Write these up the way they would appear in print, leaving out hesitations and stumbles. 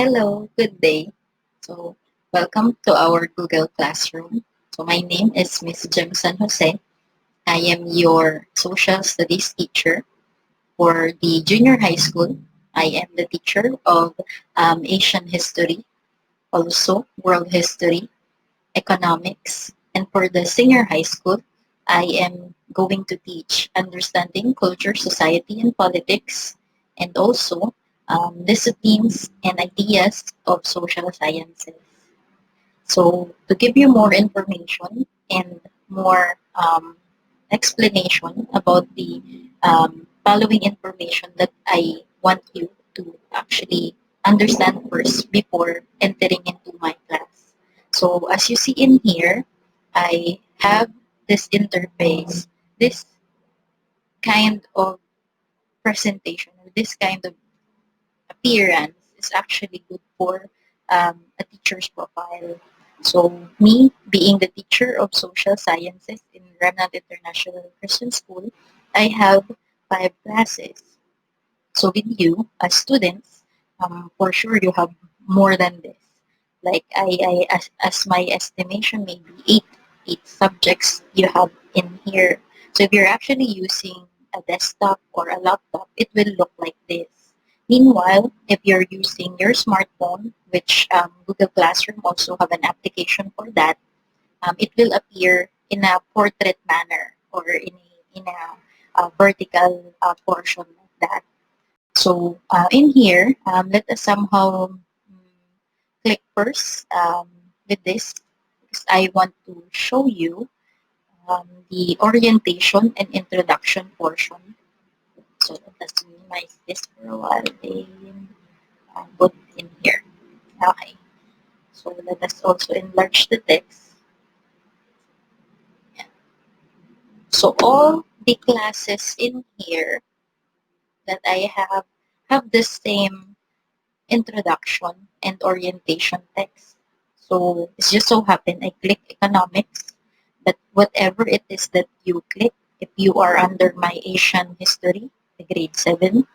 Hello, good day. So, welcome to our Google Classroom. So, my name is Miss Jem San Jose. I am your social studies teacher for the junior high school. I am the teacher of Asian history, also world history, economics, and for the senior high school, I am going to teach understanding culture, society, and politics, and also disciplines and ideas of social sciences. So to give you more information and more explanation about the following information that I want you to actually understand first before entering into my class. So as you see in here, I have this interface, this kind of presentation, or this kind of appearance is actually good for a teacher's profile. So me being the teacher of social sciences in Remnant International Christian School, I have 5 classes. So with you as students, for sure you have more than this. Like as my estimation, maybe eight subjects you have in here. So if you're actually using a desktop or a laptop, it will look like this. Meanwhile, if you're using your smartphone, which Google Classroom also have an application for that, it will appear in a portrait manner or in a vertical portion like that. So in here, let us somehow click first with this because I want to show you the orientation and introduction portion. So let us minimize this for a while and put in here. Okay. So let us also enlarge the text. Yeah. So all the classes in here that I have the same introduction and orientation text. So it's just so happen I click economics, but whatever it is that you click, if you are under my Asian history, the grade 7,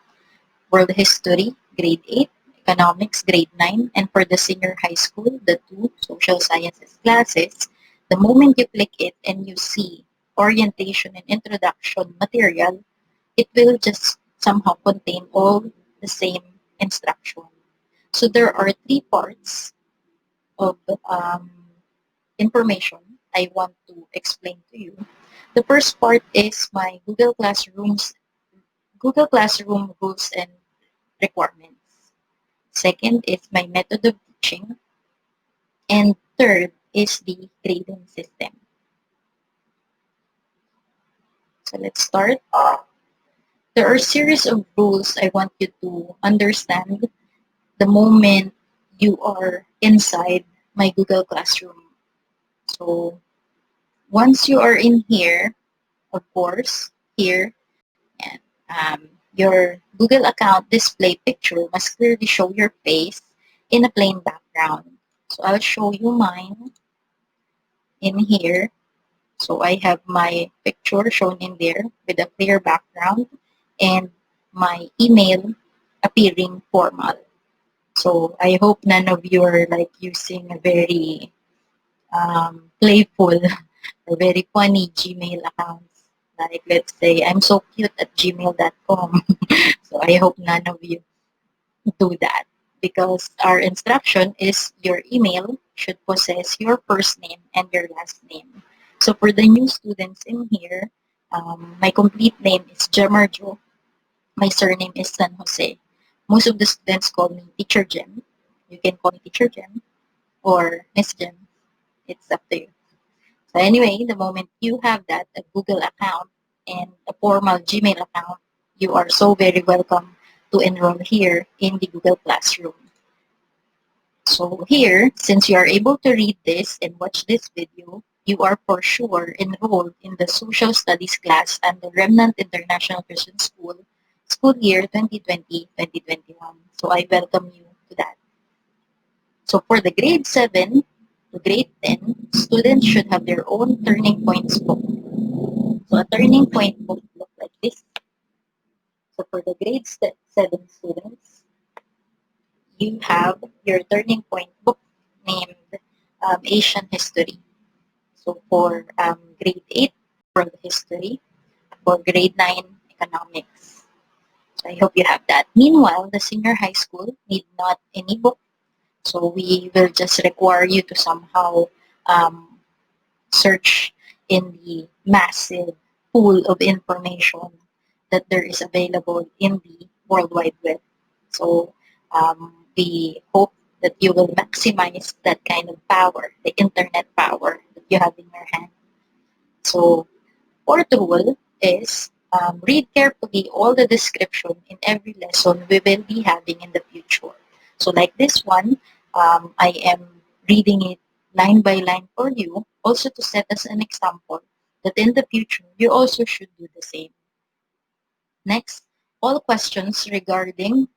world history, grade 8, economics, grade 9, and for the senior high school, the two social sciences classes, the moment you click it and you see orientation and introduction material, it will just somehow contain all the same instruction. So there are 3 parts of information I want to explain to you. The first part is my Google Classroom rules and requirements. Second is my method of teaching. And third is the grading system. So let's start. There are a series of rules I want you to understand the moment you are inside my Google Classroom. So once you are in here, of course, here, and your Google account display picture must clearly show your face in a plain background. So I'll show you mine in here. So I have my picture shown in there with a clear background and my email appearing formal. So I hope none of you are like using a very playful or very funny Gmail accounts. Like let's say I'm so cute at gmail.com. So I hope none of you do that because our instruction is your email should possess your first name and your last name. So for the new students in here, my complete name is Gemarjo. My surname is San Jose. Most of the students call me Teacher Gem. You can call me Teacher Gem or Miss Gem. It's up to you. So anyway, the moment you have that, a Google account and a formal Gmail account, you are so very welcome to enroll here in the Google Classroom. So here, since you are able to read this and watch this video, you are for sure enrolled in the Social Studies class at the Remnant International Christian School, school year 2020-2021. So I welcome you to that. So for the grade 7 to grade 10, students should have their own turning points book. So a turning point book looks like this. So for the grade 7 students, you have your turning point book named Asian History. So for grade 8, World History. For grade 9, Economics. So I hope you have that. Meanwhile, the senior high school need not any book. So we will just require you to somehow um, search in the massive pool of information that there is available in the World Wide Web. So we hope that you will maximize that kind of power, the internet power that you have in your hand. So fourth rule is read carefully all the description in every lesson we will be having in the future. So like this one, I am reading it line by line for you, also to set as an example that in the future you also should do the same. Next, all questions regarding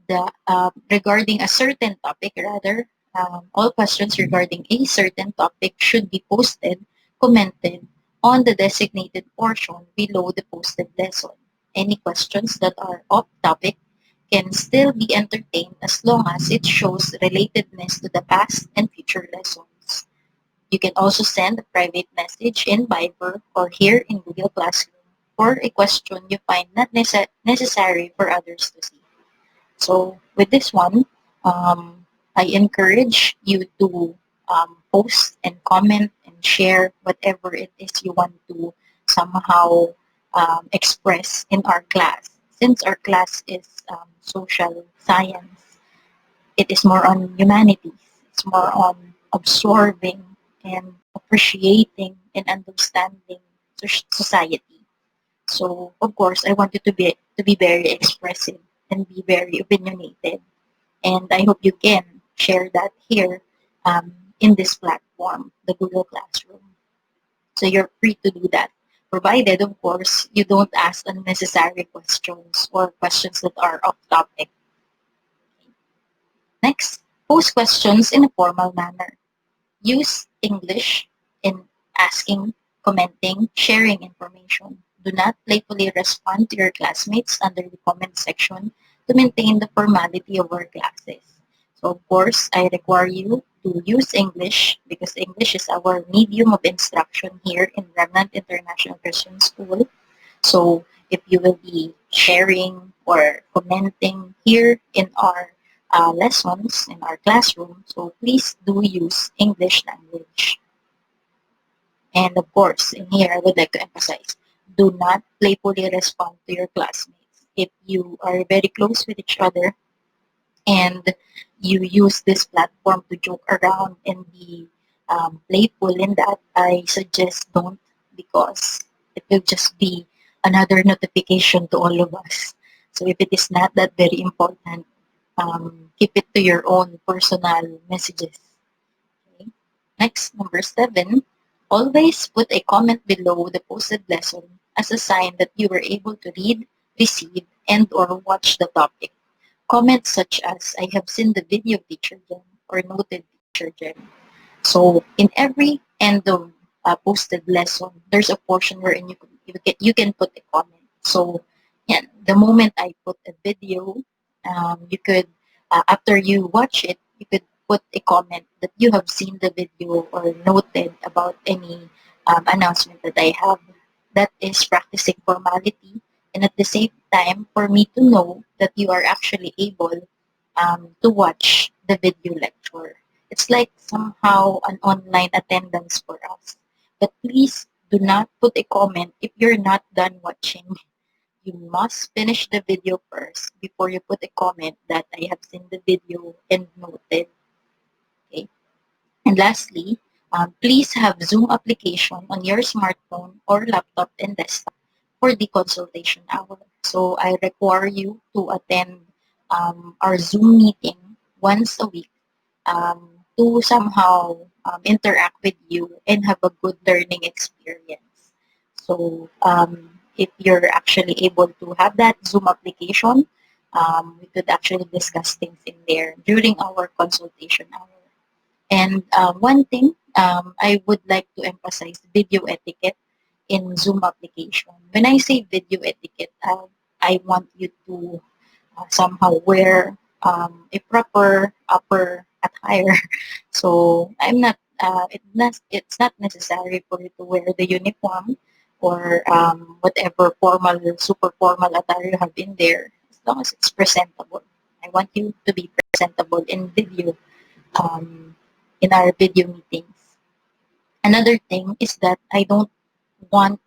a certain topic, all questions regarding a certain topic should be posted, commented on the designated portion below the posted lesson. Any questions that are off topic can still be entertained as long as it shows relatedness to the past and future lessons. You can also send a private message in Viber or here in Google Classroom for a question you find not necessary for others to see. So with this one, I encourage you to post and comment and share whatever it is you want to somehow express in our class. Since our class is social science, it is more on humanities. It's more on absorbing and appreciating and understanding society. So of course, I want you to be very expressive and be very opinionated. And I hope you can share that here in this platform, the Google Classroom. So you're free to do that, provided, of course, you don't ask unnecessary questions or questions that are off topic. Next, pose questions in a formal manner. Use English in asking, commenting, sharing information. Do not playfully respond to your classmates under the comment section to maintain the formality of our classes. So of course, I require you to use English because English is our medium of instruction here in Remnant International Christian School. So if you will be sharing or commenting here in our lessons in our classroom, so please do use English language. And of course, in here I would like to emphasize, do not playfully respond to your classmates. If you are very close with each other and you use this platform to joke around and be playful in that, I suggest don't, because it will just be another notification to all of us. So if it is not that very important, keep it to your own personal messages. Okay? Next, number 7, always put a comment below the posted lesson as a sign that you were able to read, receive, and or watch the topic. Comments such as, I have seen the video of Teacher Jen or noted Teacher Jen. So in every end of posted lesson, there's a portion wherein you can put a comment. So yeah, the moment I put a video, you could, after you watch it, you could put a comment that you have seen the video or noted about any announcement that I have. That is practicing formality, and at the same time for me to know that you are actually able to watch the video lecture. It's like somehow an online attendance for us. But please do not put a comment if you're not done watching. You must finish the video first before you put a comment that I have seen the video and noted. Okay. And lastly, please have Zoom application on your smartphone or laptop and desktop for the consultation hour. So I require you to attend our Zoom meeting once a week to somehow interact with you and have a good learning experience. So if you're actually able to have that Zoom application, we could actually discuss things in there during our consultation hour. And one thing I would like to emphasize, video etiquette in Zoom application. When I say video etiquette, I want you to somehow wear a proper upper attire. So I'm not. It's not necessary for you to wear the uniform or whatever formal, super formal attire you have in there. As long as it's presentable. I want you to be presentable in video, um, in our video meetings. Another thing is that I don't want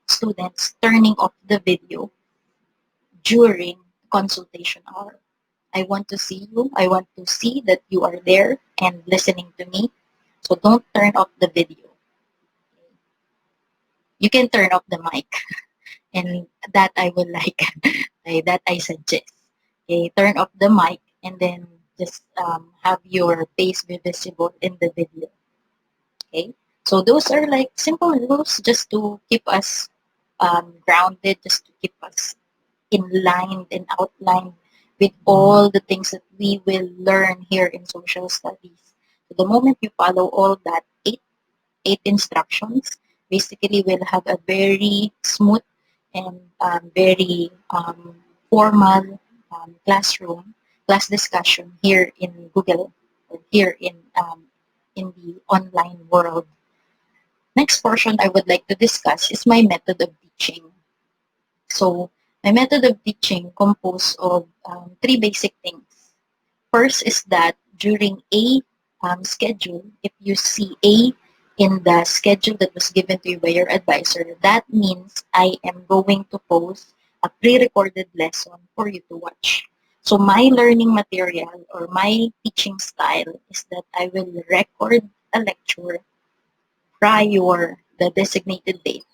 students turning off the video during consultation hour. I want to see you. I want to see that you are there and listening to me. So don't turn off the video. You can turn off the mic, and that I will like. That I suggest. Okay, turn off the mic and then just have your face be visible in the video. Okay, so those are like simple rules just to keep us grounded, just to keep us in line and outlined with all the things that we will learn here in social studies. So the moment you follow all that eight instructions, basically we'll have a very smooth and very formal class discussion here in Google, or here in the online world. Next portion I would like to discuss is my method of teaching. So my method of teaching composed of three basic things. First is that during a schedule, if you see A in the schedule that was given to you by your advisor, that means I am going to post a pre-recorded lesson for you to watch. So my learning material or my teaching style is that I will record a lecture prior the designated date,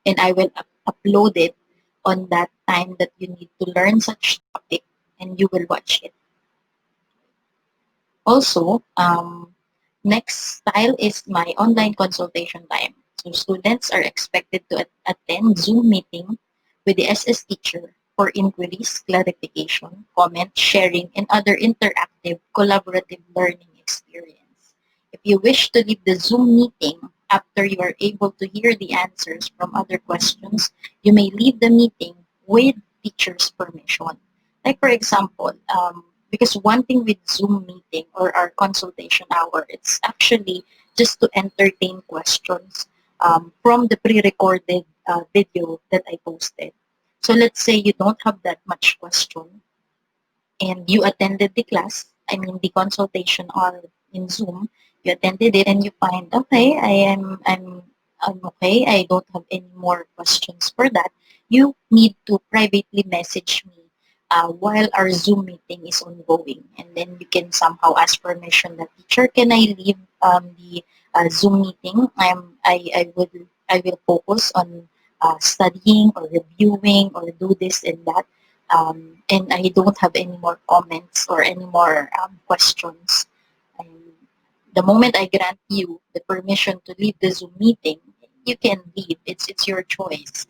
and I will upload it on that time that you need to learn such topic, and you will watch it. Also, next style is my online consultation time. So students are expected to attend Zoom meeting with the SS teacher for inquiries, clarification, comment, sharing, and other interactive, collaborative learning experience. If you wish to leave the Zoom meeting after you are able to hear the answers from other questions, you may leave the meeting with teacher's permission. Like for example, because one thing with Zoom meeting or our consultation hour, it's actually just to entertain questions from the pre-recorded video that I posted. So let's say you don't have that much question and you attended the class, I mean the consultation or in Zoom, you attended it and you find, okay, I'm okay, I don't have any more questions for that. You need to privately message me while our Zoom meeting is ongoing, and then you can somehow ask permission that teacher, can I leave the Zoom meeting? I will focus on studying or reviewing or do this and that, and I don't have any more comments or any more questions. And the moment I grant you the permission to leave the Zoom meeting, you can leave. It's your choice.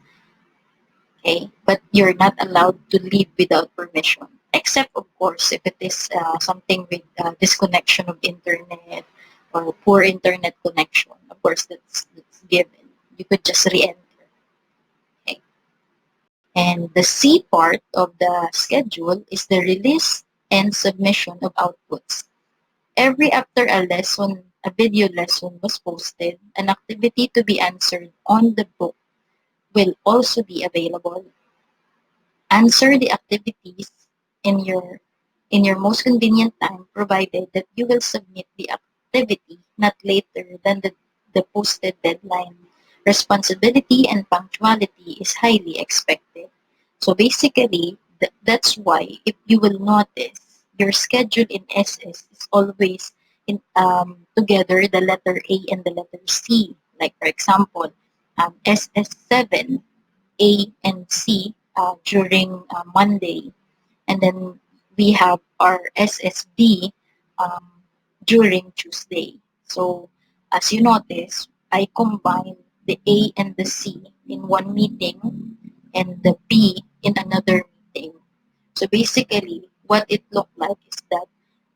Okay, but you're not allowed to leave without permission. Except, of course, if it is something with disconnection of internet or poor internet connection. Of course, that's given. You could just re-enter. Okay. And the C part of the schedule is the release and submission of outputs. Every after a lesson, a video lesson was posted, an activity to be answered on the book will also be available. Answer the activities in your most convenient time, provided that you will submit the activity not later than the posted deadline. Responsibility and punctuality is highly expected. So basically, that's why if you will notice, your schedule in SS is always in together the letter A and the letter C. Like for example, SS7 A and C during Monday, and then we have our SSB during Tuesday. So as you notice, I combine the A and the C in one meeting and the B in another meeting. So basically, what it looked like is that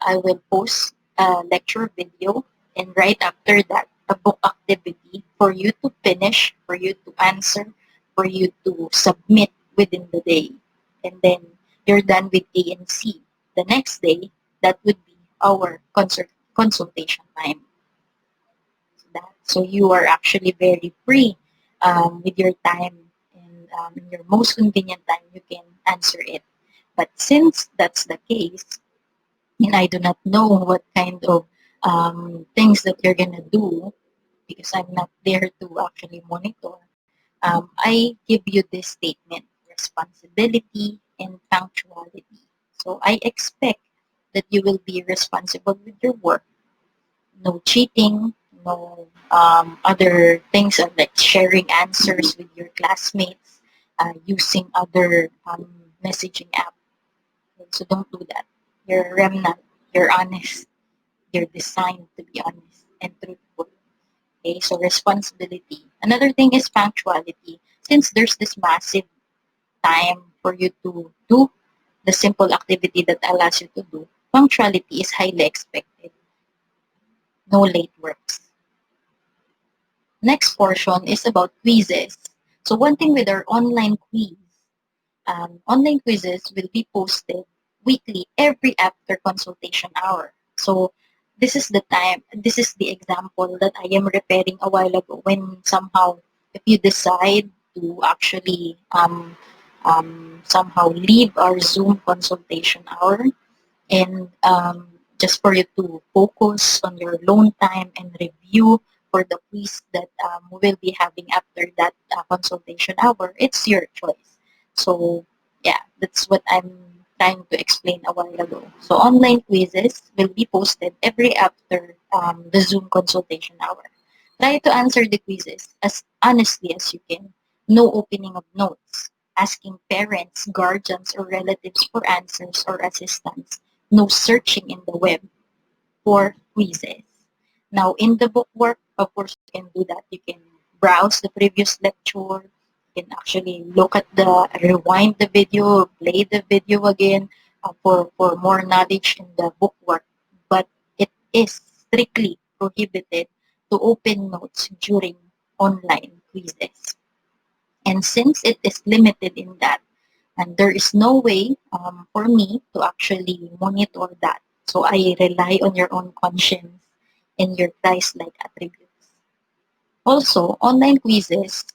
I will post a lecture video, and right after that, a book activity for you to finish, for you to answer, for you to submit within the day. And then you're done with A and C. the next day, that would be our consultation time. So you are actually very free with your time, and in your most convenient time, you can answer it. But since that's the case, and I do not know what kind of things that you're gonna do because I'm not there to actually monitor, I give you this statement: responsibility and punctuality. So I expect that you will be responsible with your work, no cheating, no other things like sharing answers with your classmates, using other messaging app. So don't do that. You're remnant. You're honest. You're designed to be honest and truthful. Okay, so responsibility. Another thing is punctuality. Since there's this massive time for you to do the simple activity that allows you to do, punctuality is highly expected. No late works. Next portion is about quizzes. So one thing with our online quizzes will be posted weekly every after consultation hour. So this is the example that I am referring a while ago when somehow if you decide to actually somehow leave our Zoom consultation hour and just for you to focus on your alone time and review for the quiz that we will be having after that consultation hour, it's your choice. So yeah, that's what I'm trying to explain a while ago. So online quizzes will be posted every after the Zoom consultation hour. Try to answer the quizzes as honestly as you can. No opening of notes, asking parents, guardians, or relatives for answers or assistance. No searching in the web for quizzes. Now, in the bookwork, of course, you can do that. You can browse the previous lecture. You can actually look at rewind the video, play the video again for more knowledge in the bookwork. But it is strictly prohibited to open notes during online quizzes. And since it is limited in that, and there is no way for me to actually monitor that. So I rely on your own conscience and your Christ-like attributes. Also, online quizzes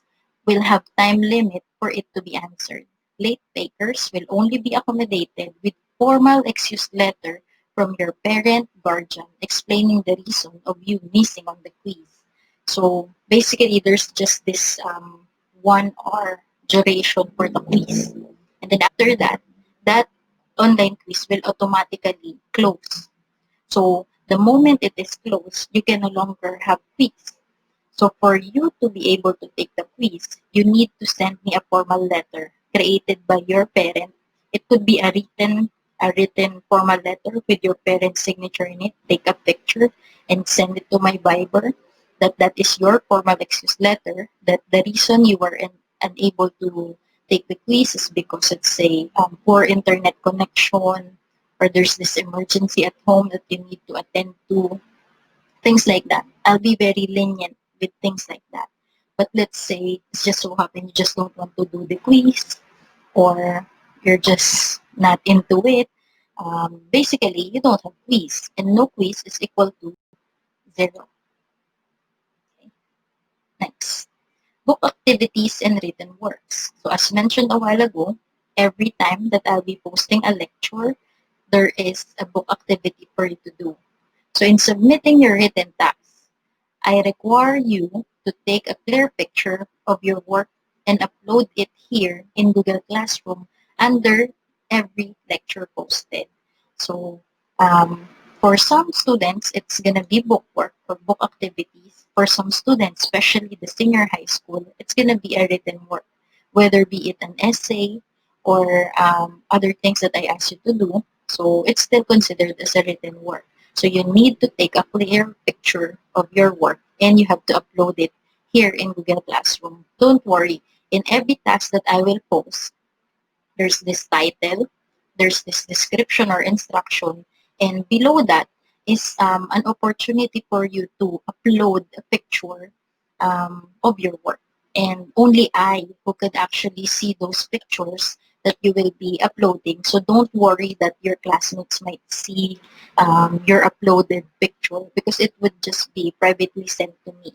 will have time limit for it to be answered. Late takers will only be accommodated with formal excuse letter from your parent guardian explaining the reason of you missing on the quiz. So basically, there's just this 1 hour duration for the quiz. And then after that, that online quiz will automatically close. So the moment it is closed, you can no longer have quiz. So for you to be able to take the quiz, you need to send me a formal letter created by your parent. It could be a written formal letter with your parent's signature in it. Take a picture and send it to my Viber. That is your formal excuse letter. That the reason you were unable to take the quiz is because it's a poor internet connection, or there's this emergency at home that you need to attend to, things like that. I'll be very lenient with things like that. But let's say it's just so happen you just don't want to do the quiz, or you're just not into it. Basically, you don't have quiz, and no quiz is equal to 0. Okay. Next, book activities and written works. So as mentioned a while ago, every time that I'll be posting a lecture, there is a book activity for you to do. So in submitting your written tasks, I require you to take a clear picture of your work and upload it here in Google Classroom under every lecture posted. So for some students, it's going to be book work or book activities. For some students, especially the senior high school, it's going to be a written work, whether be it an essay or other things that I ask you to do. So it's still considered as a written work. So you need to take a clear picture of your work and you have to upload it here in Google Classroom. Don't worry. In every task that I will post, there's this title, there's this description or instruction, and below that is an opportunity for you to upload a picture of your work. And only I who could actually see those pictures that you will be uploading. So don't worry that your classmates might see your uploaded picture because it would just be privately sent to me.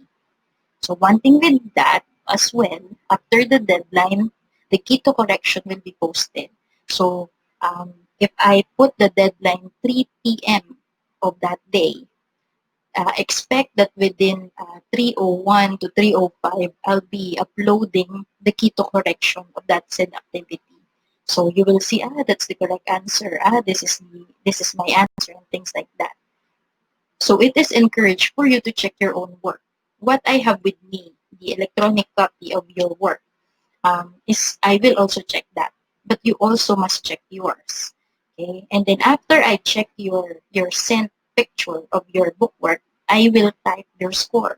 So one thing with that as well, after the deadline, the keto correction will be posted. So if I put the deadline 3 p.m. of that day, expect that within 3:01 to 3:05, I'll be uploading the keto correction of that said activity. So you will see, that's the correct answer. This is my answer and things like that. So it is encouraged for you to check your own work. What I have with me, the electronic copy of your work, is I will also check that. But you also must check yours. Okay? And then after I check your sent picture of your book work, I will type your score.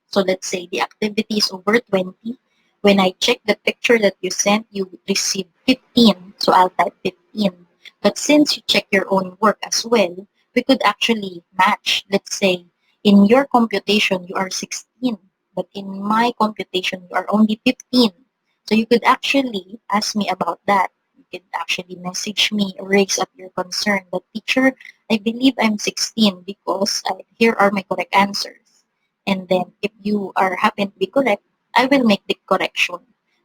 So let's say the activity is over 20. When I check the picture that you sent, you receive 15. So I'll type 15. But since you check your own work as well, we could actually match. Let's say in your computation, you are 16. But in my computation, you are only 15. So you could actually ask me about that. You could actually message me or raise up your concern. But teacher, I believe I'm 16 because here are my correct answers. And then if you are happen to be correct, I will make the correction.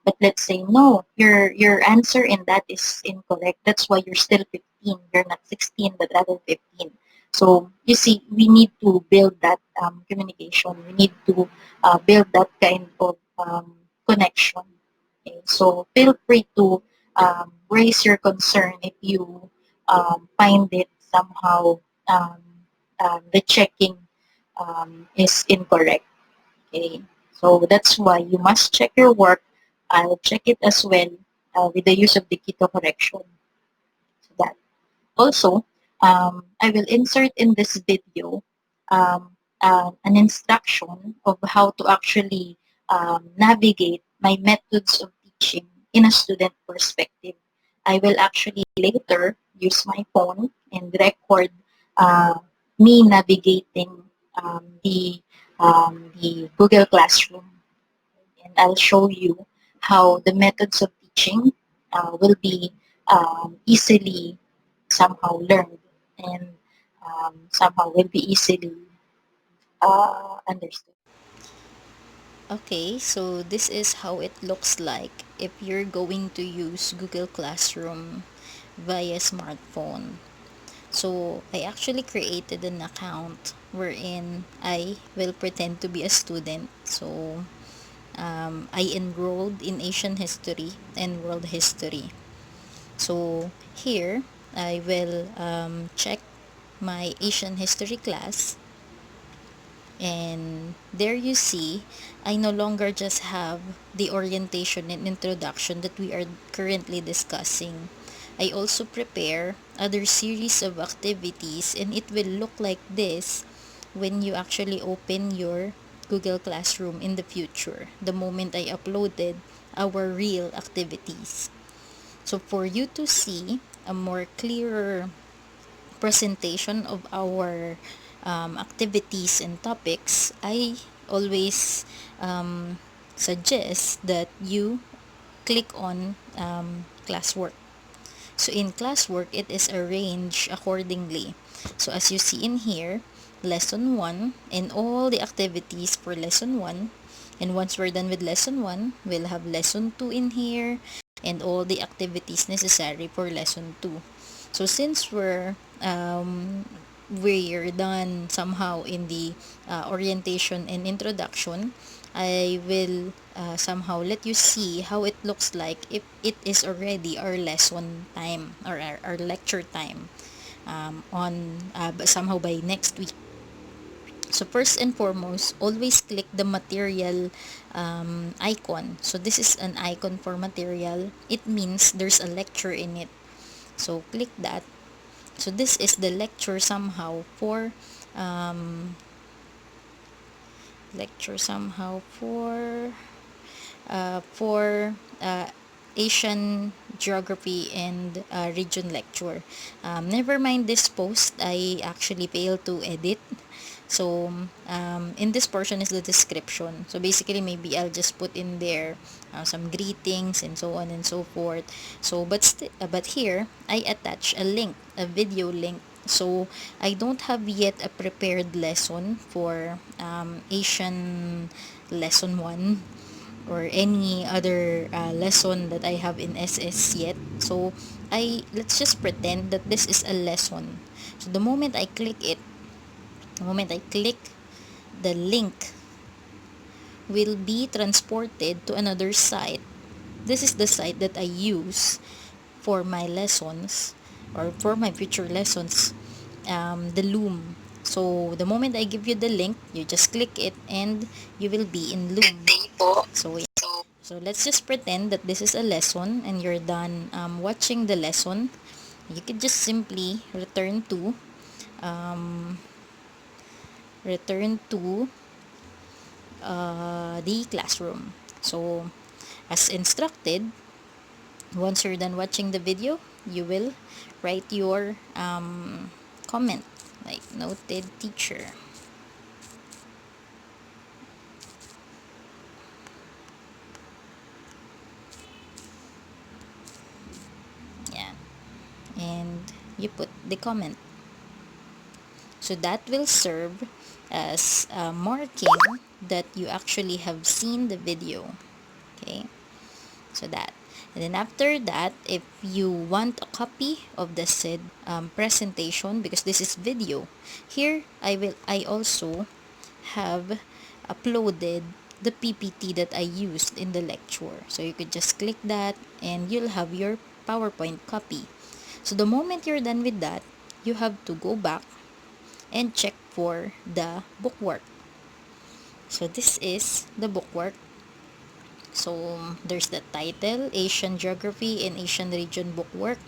But let's say no, your answer in that is incorrect. That's why you're still 15. You're not 16, but rather 15. So you see, we need to build that communication. We need to build that kind of connection. Okay? So feel free to raise your concern if you find it somehow um, the checking is incorrect. Okay, so that's why you must check your work. I'll check it as well with the use of the keto correction. So that also, I will insert in this video an instruction of how to actually navigate my methods of teaching in a student perspective. I will actually later use my phone and record uh, me navigating the Google Classroom, and I'll show you how the methods of teaching will be easily somehow learned and somehow will be easily understood. Okay, so this is how it looks like if you're going to use Google Classroom via smartphone. So I actually created an account wherein I will pretend to be a student. So I enrolled in Asian history and world history. So here I will check my Asian history class, and there you see I no longer just have the orientation and introduction that we are currently discussing. I also prepare other series of activities, and it will look like this when you actually open your Google Classroom in the future, the moment I uploaded our real activities. So for you to see a more clearer presentation of our activities and topics, I always suggest that you click on classwork. So in classwork, it is arranged accordingly. So as you see in here, lesson 1 and all the activities for lesson 1. And once we're done with lesson 1, we'll have lesson 2 in here and all the activities necessary for lesson 2. So since we're done somehow in the orientation and introduction, I will somehow let you see how it looks like if it is already our lesson time or our lecture time on somehow by next week. So first and foremost, always click the material icon. So this is an icon for material. It means there's a lecture in it. So click that. So this is the lecture somehow um, for Asian geography and region lecture. Never mind this post, I actually failed to edit. So in this portion is the description. So basically maybe I'll just put in there some greetings and so on and so forth. So but here I attach a link, a video link. So I don't have yet a prepared lesson for Asian lesson 1 or any other lesson that I have in SS yet. So let's just pretend that this is a lesson. So the moment I click the link will be transported to another site. This is the site that I use for my lessons or for my future lessons, the Loom. So, the moment I give you the link, you just click it and you will be in Loom. So, yeah. So, let's just pretend that this is a lesson and you're done watching the lesson. You could just simply um, return to the classroom. So, as instructed, once you're done watching the video, you will write your comment like noted teacher. Yeah. And you put the comment. So that will serve as marking that you actually have seen the video. Okay. So that. And then after that, if you want a copy of the said presentation, because this is video, here I also have uploaded the PPT that I used in the lecture. So you could just click that and you'll have your PowerPoint copy. So the moment you're done with that, you have to go back and check for the bookwork. So this is the bookwork. So there's the title, Asian Geography and Asian Region Bookwork.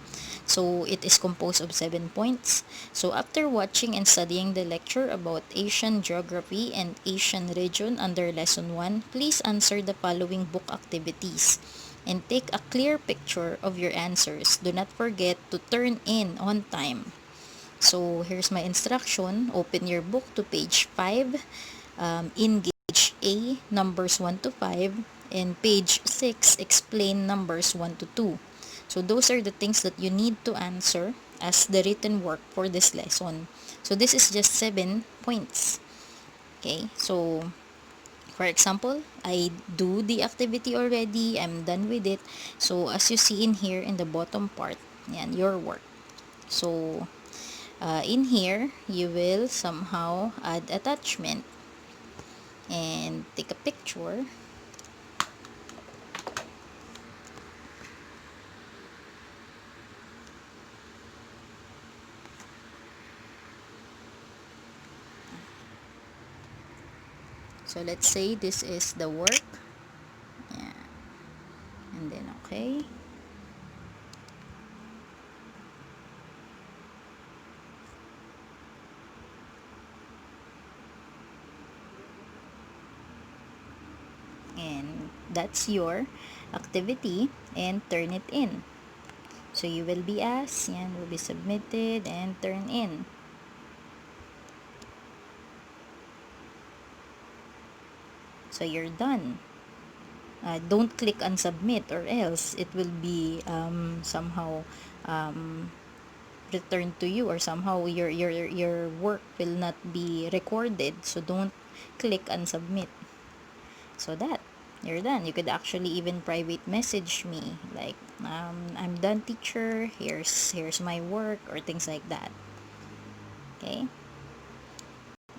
So it is composed of 7 points. So after watching and studying the lecture about Asian Geography and Asian Region under Lesson 1, please answer the following book activities and take a clear picture of your answers. Do not forget to turn in on time. So here's my instruction. Open your book to page 5. Engage A, numbers 1 to 5. And page 6, explain numbers 1 to 2. So those are the things that you need to answer as the written work for this lesson. So this is just 7 points. Okay, so for example, I do the activity already. I'm done with it. So as you see in here in the bottom part, yan, your work. So in here, you will somehow add attachment and take a picture. So let's say this is the work. Yeah. And then okay. And that's your activity and turn it in. So you will be asked, yan will be submitted and turn in. So you're done. Don't click on submit or else it will be somehow returned to you, or somehow your work will not be recorded. So don't click on submit. So that you're done. You could actually even private message me like I'm done teacher, here's my work, or things like that. Okay,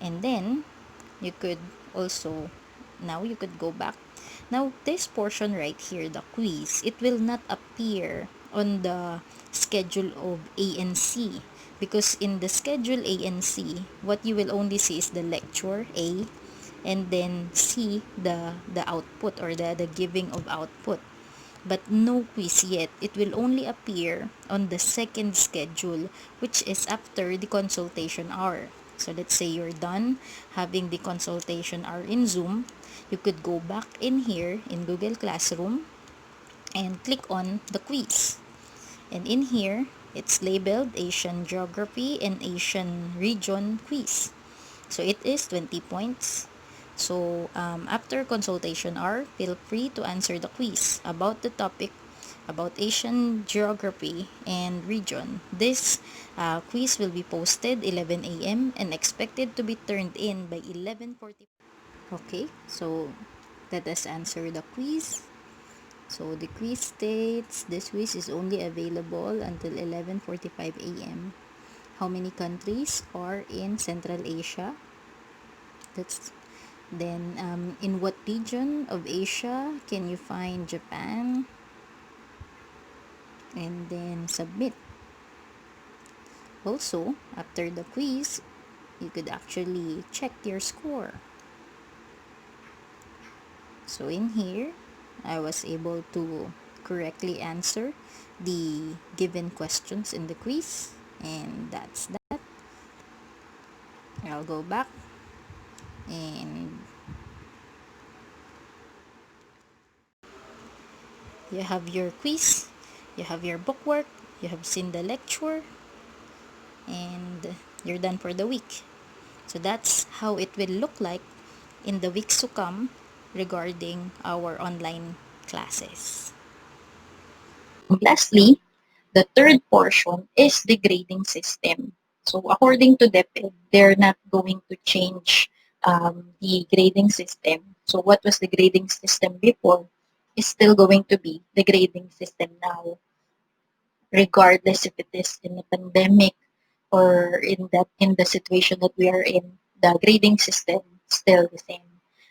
and then you could also, now you could go back. Now this portion right here, the quiz, it will not appear on the schedule of A and C, because in the schedule A and C, what you will only see is the lecture A, and then C, the output, or the giving of output, but no quiz yet. It will only appear on the second schedule, which is after the consultation hour. So let's say you're done having the consultation hour in Zoom, you could go back in here in Google Classroom and click on the quiz. And in here, it's labeled Asian Geography and Asian Region Quiz. So it is 20 points. So after consultation hour, feel free to answer the quiz about the topic about Asian geography and region. This quiz will be posted 11 a.m. and expected to be turned in by 11:40. Okay, so let us answer the quiz. So the quiz states this quiz is only available until 11:45 a.m. How many countries are in Central Asia? That's then in what region of Asia can you find Japan? And then submit. Also, after the quiz, you could actually check your score. So in here, I was able to correctly answer the given questions in the quiz, and that's that. I'll go back and you have your quiz, you have your bookwork, you have seen the lecture, and you're done for the week. So that's how it will look like in the weeks to come regarding our online classes. Lastly, the third portion is the grading system. So according to DepEd, they're not going to change the grading system. So what was the grading system before is still going to be the grading system now, regardless if it is in a pandemic or in the situation that we are in. The grading system still the same.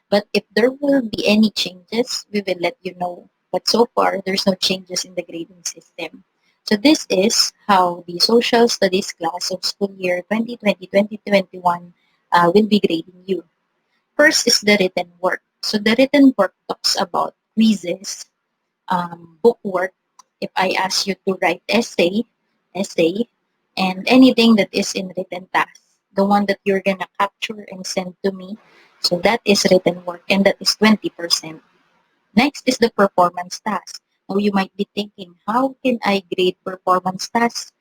But if there will be any changes, we will let you know. But so far, there's no changes in the grading system. So this is how the social studies class of school year 2020-2021 will be grading you. First is the written work. So the written work talks about quizzes, book work. If I ask you to write essay, and anything that is in written task, the one that you're gonna capture and send to me, so that is written work, and that is 20%. Next is the performance task. Now you might be thinking, how can I grade performance tasks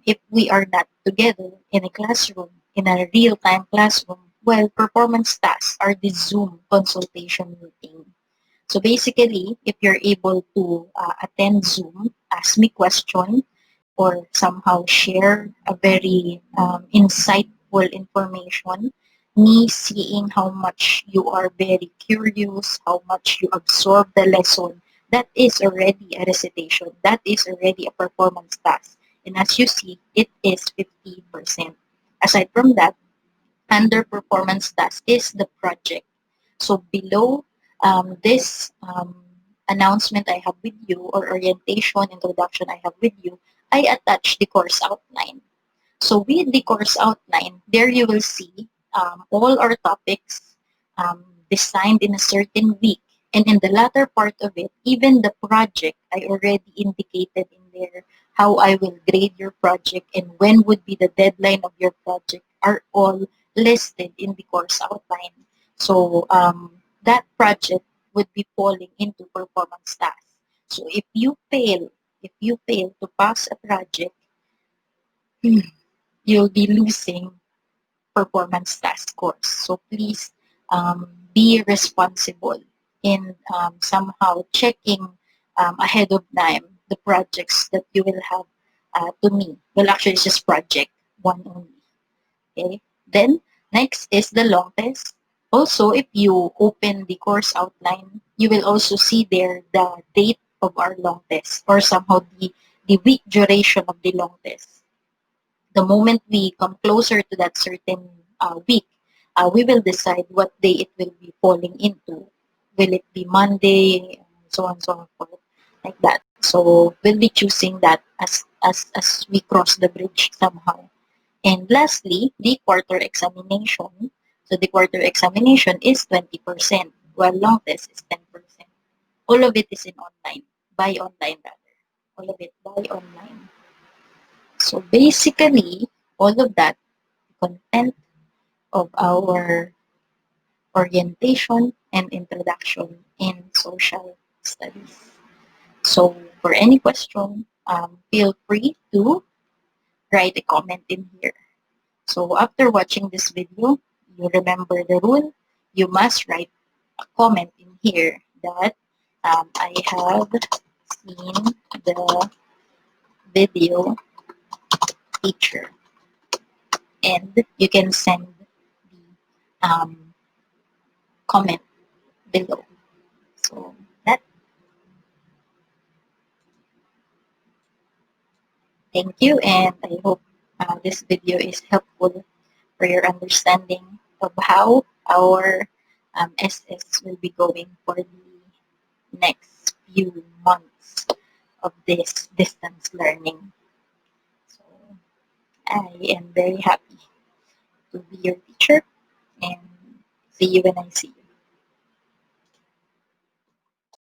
if we are not together in a classroom, in a real-time classroom? Well, performance tasks are the Zoom consultation meeting. So basically, if you're able to attend Zoom, ask me question, or somehow share a very insightful information, me seeing how much you are very curious, how much you absorb the lesson, that is already a recitation. That is already a performance task. And as you see, it is 50%. Aside from that, underperformance task is the project. So below this announcement I have with you, or orientation introduction I have with you, I attach the course outline. So with the course outline, there you will see all our topics um, designed in a certain week. And in the latter part of it, even the project, I already indicated in there how I will grade your project and when would be the deadline of your project are all listed in the course outline. So that project would be falling into performance tasks. So if you fail to pass a project, you'll be losing performance task course. So please be responsible in somehow checking ahead of time the projects that you will have to me. Well, actually, it's just project one only. Okay. Then next is the long test. Also, if you open the course outline, you will also see there the date of our long test, or somehow the week duration of the long test. The moment we come closer to that certain week, we will decide what day it will be falling into. Will it be Monday, so on and so forth, like that. So we'll be choosing that as we cross the bridge somehow. And lastly, the quarter examination. So the quarter examination is 20%, while long test is 10%. All of it is in online, by online rather. All of it by online. So basically, all of that content of our orientation and introduction in social studies. So for any question, feel free to write a comment in here. So after watching this video, you remember the rule, you must write a comment in here that I have seen the video teacher, and you can send the comment below. So that, thank you, and I hope this video is helpful for your understanding of how our SS will be going for the next few months of this distance learning. So I am very happy to be your teacher, and see you when I see you.